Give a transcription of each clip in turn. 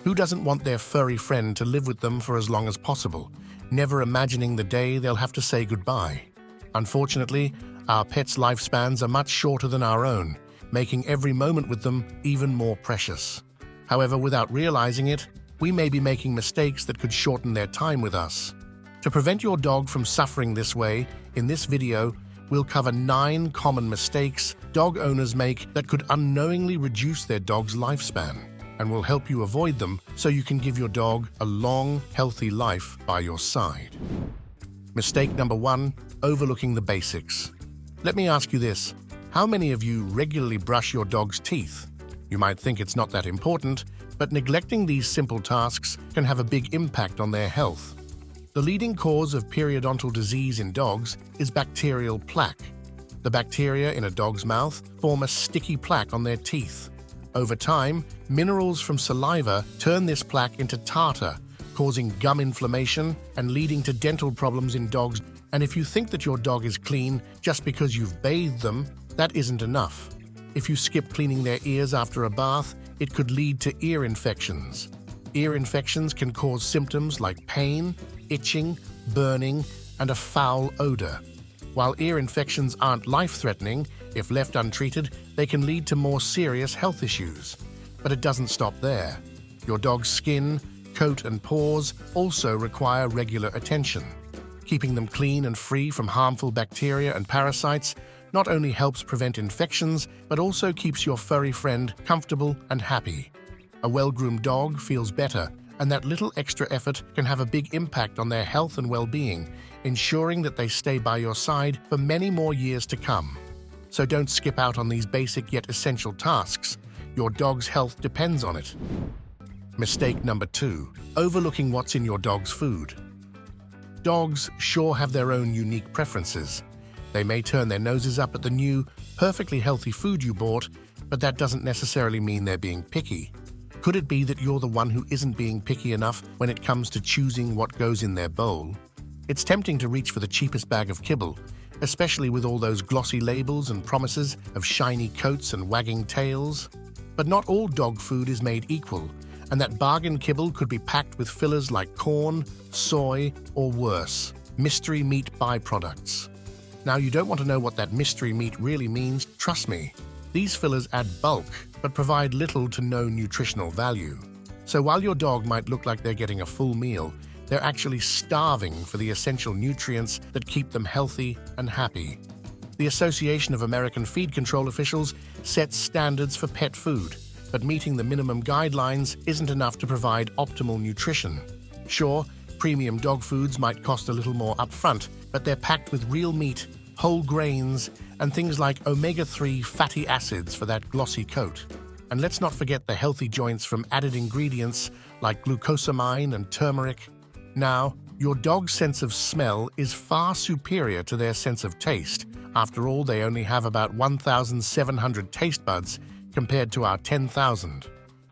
Who doesn't want their furry friend to live with them for as long as possible, never imagining the day they'll have to say goodbye? Unfortunately, our pets' lifespans are much shorter than our own, making every moment with them even more precious. However, without realizing it, we may be making mistakes that could shorten their time with us. To prevent your dog from suffering this way, in this video, we'll cover 9 common mistakes dog owners make that could unknowingly reduce their dog's lifespan, and will help you avoid them so you can give your dog a long, healthy life by your side. Mistake number 1, overlooking the basics. Let me ask you this: how many of you regularly brush your dog's teeth? You might think it's not that important, but neglecting these simple tasks can have a big impact on their health. The leading cause of periodontal disease in dogs is bacterial plaque. The bacteria in a dog's mouth form a sticky plaque on their teeth. Over time, minerals from saliva turn this plaque into tartar, causing gum inflammation and leading to dental problems in dogs. And if you think that your dog is clean just because you've bathed them, that isn't enough. If you skip cleaning their ears after a bath, it could lead to ear infections. Ear infections can cause symptoms like pain, itching, burning, and a foul odor. While ear infections aren't life-threatening, if left untreated, they can lead to more serious health issues. But it doesn't stop there. Your dog's skin, coat, and paws also require regular attention. Keeping them clean and free from harmful bacteria and parasites not only helps prevent infections, but also keeps your furry friend comfortable and happy. A well-groomed dog feels better, and that little extra effort can have a big impact on their health and well-being, ensuring that they stay by your side for many more years to come. So don't skip out on these basic yet essential tasks. Your dog's health depends on it. Mistake number 2, overlooking what's in your dog's food. Dogs sure have their own unique preferences. They may turn their noses up at the new, perfectly healthy food you bought, but that doesn't necessarily mean they're being picky. Could it be that you're the one who isn't being picky enough when it comes to choosing what goes in their bowl? It's tempting to reach for the cheapest bag of kibble, especially with all those glossy labels and promises of shiny coats and wagging tails. But not all dog food is made equal, and that bargain kibble could be packed with fillers like corn, soy, or worse, mystery meat byproducts. Now, you don't want to know what that mystery meat really means, trust me. These fillers add bulk, but provide little to no nutritional value. So while your dog might look like they're getting a full meal, they're actually starving for the essential nutrients that keep them healthy and happy. The Association of American Feed Control Officials sets standards for pet food, but meeting the minimum guidelines isn't enough to provide optimal nutrition. Sure, premium dog foods might cost a little more upfront, but they're packed with real meat, whole grains, and things like omega-3 fatty acids for that glossy coat. And let's not forget the healthy joints from added ingredients like glucosamine and turmeric. Now, your dog's sense of smell is far superior to their sense of taste. After all, they only have about 1,700 taste buds compared to our 10,000.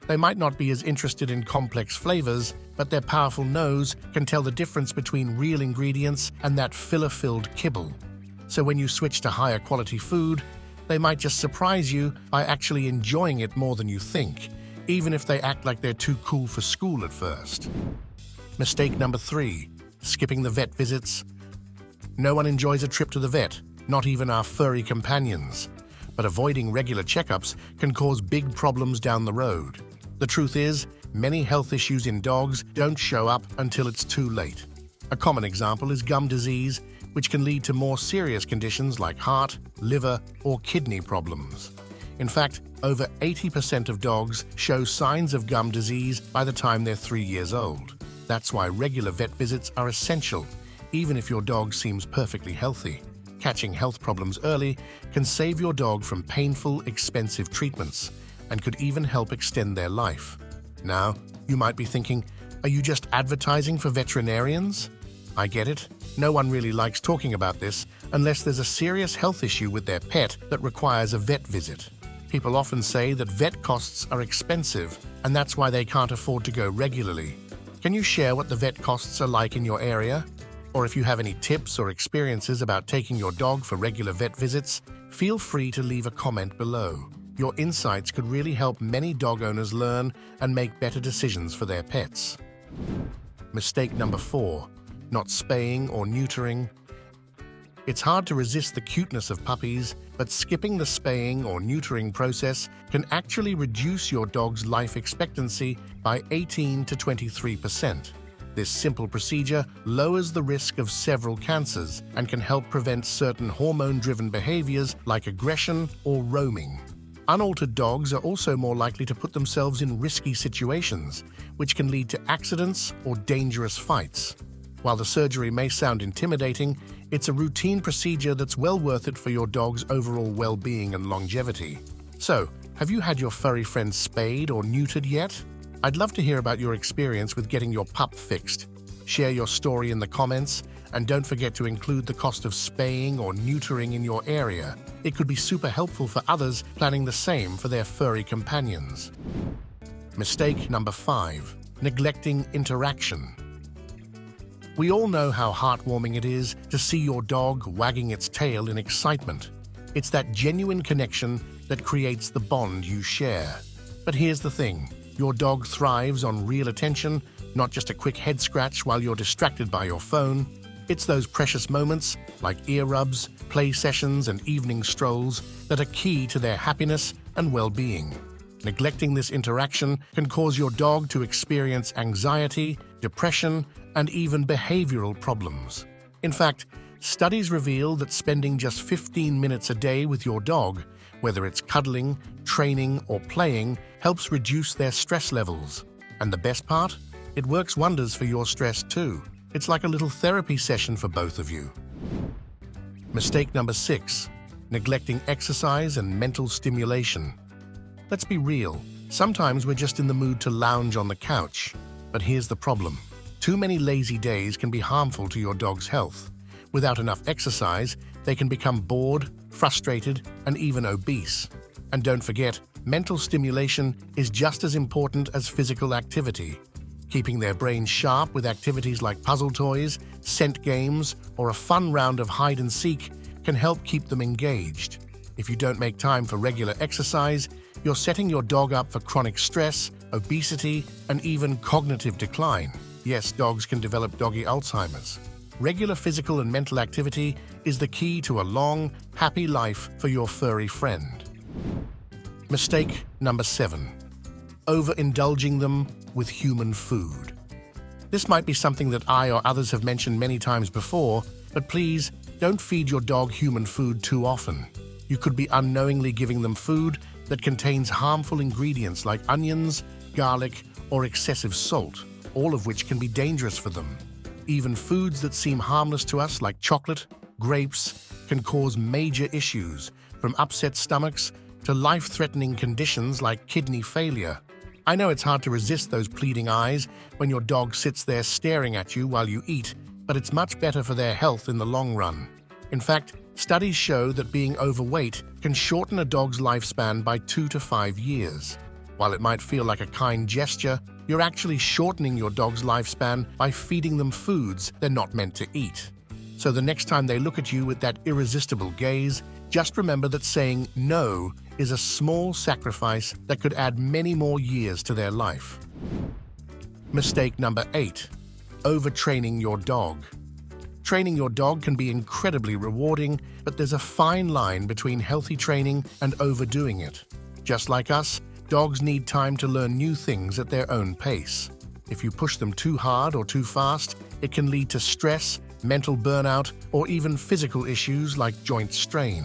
They might not be as interested in complex flavors, but their powerful nose can tell the difference between real ingredients and that filler-filled kibble. So when you switch to higher quality food, they might just surprise you by actually enjoying it more than you think, even if they act like they're too cool for school at first. Mistake number 3, skipping the vet visits. No one enjoys a trip to the vet, not even our furry companions. But avoiding regular checkups can cause big problems down the road. The truth is, many health issues in dogs don't show up until it's too late. A common example is gum disease, which can lead to more serious conditions like heart, liver, or kidney problems. In fact, over 80% of dogs show signs of gum disease by the time they're 3 years old. That's why regular vet visits are essential, even if your dog seems perfectly healthy. Catching health problems early can save your dog from painful, expensive treatments and could even help extend their life. Now, you might be thinking, are you just advertising for veterinarians? I get it. No one really likes talking about this unless there's a serious health issue with their pet that requires a vet visit. People often say that vet costs are expensive, and that's why they can't afford to go regularly. Can you share what the vet costs are like in your area? Or if you have any tips or experiences about taking your dog for regular vet visits, feel free to leave a comment below. Your insights could really help many dog owners learn and make better decisions for their pets. Mistake number 4, not spaying or neutering. It's hard to resist the cuteness of puppies, but skipping the spaying or neutering process can actually reduce your dog's life expectancy by 18 to 23%. This simple procedure lowers the risk of several cancers and can help prevent certain hormone-driven behaviors like aggression or roaming. Unaltered dogs are also more likely to put themselves in risky situations, which can lead to accidents or dangerous fights. While the surgery may sound intimidating, it's a routine procedure that's well worth it for your dog's overall well-being and longevity. So, have you had your furry friend spayed or neutered yet? I'd love to hear about your experience with getting your pup fixed. Share your story in the comments, and don't forget to include the cost of spaying or neutering in your area. It could be super helpful for others planning the same for their furry companions. Mistake number 5, neglecting interaction. We all know how heartwarming it is to see your dog wagging its tail in excitement. It's that genuine connection that creates the bond you share. But here's the thing, your dog thrives on real attention, not just a quick head scratch while you're distracted by your phone. It's those precious moments, like ear rubs, play sessions, and evening strolls, that are key to their happiness and well-being. Neglecting this interaction can cause your dog to experience anxiety, depression, and even behavioral problems. In fact, studies reveal that spending just 15 minutes a day with your dog, whether it's cuddling, training, or playing, helps reduce their stress levels. And the best part? It works wonders for your stress too. It's like a little therapy session for both of you. Mistake number 6, neglecting exercise and mental stimulation. Let's be real, sometimes we're just in the mood to lounge on the couch. But here's the problem. Too many lazy days can be harmful to your dog's health. Without enough exercise, they can become bored, frustrated, and even obese. And don't forget, mental stimulation is just as important as physical activity. Keeping their brains sharp with activities like puzzle toys, scent games, or a fun round of hide and seek can help keep them engaged. If you don't make time for regular exercise, you're setting your dog up for chronic stress, obesity, and even cognitive decline. Yes, dogs can develop doggy Alzheimer's. Regular physical and mental activity is the key to a long, happy life for your furry friend. Mistake number 7, overindulging them with human food. This might be something that I or others have mentioned many times before, but please don't feed your dog human food too often. You could be unknowingly giving them food that contains harmful ingredients like onions, garlic, or excessive salt, all of which can be dangerous for them. Even foods that seem harmless to us, like chocolate, grapes, can cause major issues, from upset stomachs to life-threatening conditions like kidney failure. I know it's hard to resist those pleading eyes when your dog sits there staring at you while you eat, but it's much better for their health in the long run. In fact, studies show that being overweight can shorten a dog's lifespan by 2 to 5 years. While it might feel like a kind gesture, you're actually shortening your dog's lifespan by feeding them foods they're not meant to eat. So the next time they look at you with that irresistible gaze, just remember that saying no is a small sacrifice that could add many more years to their life. Mistake number 8, overtraining your dog. Training your dog can be incredibly rewarding, but there's a fine line between healthy training and overdoing it. Just like us, dogs need time to learn new things at their own pace. If you push them too hard or too fast, it can lead to stress, mental burnout, or even physical issues like joint strain.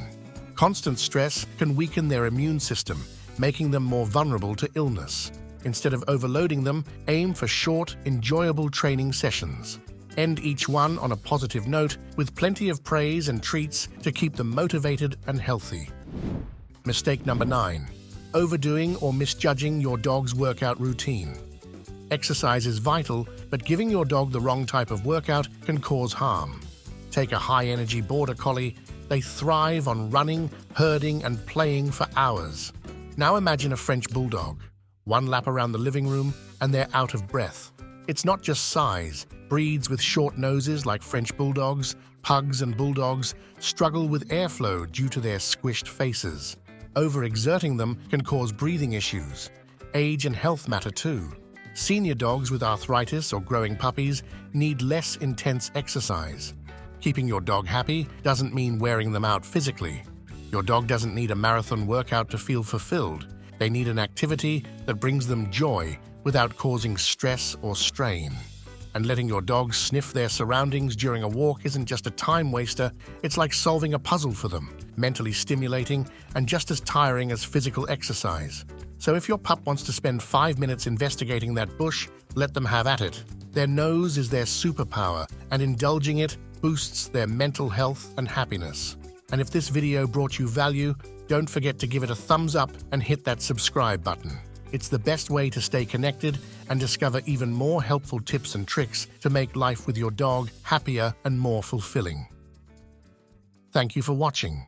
Constant stress can weaken their immune system, making them more vulnerable to illness. Instead of overloading them, aim for short, enjoyable training sessions. End each one on a positive note with plenty of praise and treats to keep them motivated and healthy. Mistake number 9, overdoing or misjudging your dog's workout routine. Exercise is vital, but giving your dog the wrong type of workout can cause harm. Take a high-energy border collie. They thrive on running, herding, and playing for hours. Now imagine a French bulldog. One lap around the living room, and they're out of breath. It's not just size. Breeds with short noses like French bulldogs, pugs, and bulldogs struggle with airflow due to their squished faces. Overexerting them can cause breathing issues. Age and health matter too. Senior dogs with arthritis or growing puppies need less intense exercise. Keeping your dog happy doesn't mean wearing them out physically. Your dog doesn't need a marathon workout to feel fulfilled. They need an activity that brings them joy without causing stress or strain. And letting your dog sniff their surroundings during a walk isn't just a time waster, it's like solving a puzzle for them, mentally stimulating and just as tiring as physical exercise. So if your pup wants to spend 5 minutes investigating that bush, let them have at it. Their nose is their superpower, and indulging it boosts their mental health and happiness. And if this video brought you value, don't forget to give it a thumbs up and hit that subscribe button. It's the best way to stay connected and discover even more helpful tips and tricks to make life with your dog happier and more fulfilling. Thank you for watching.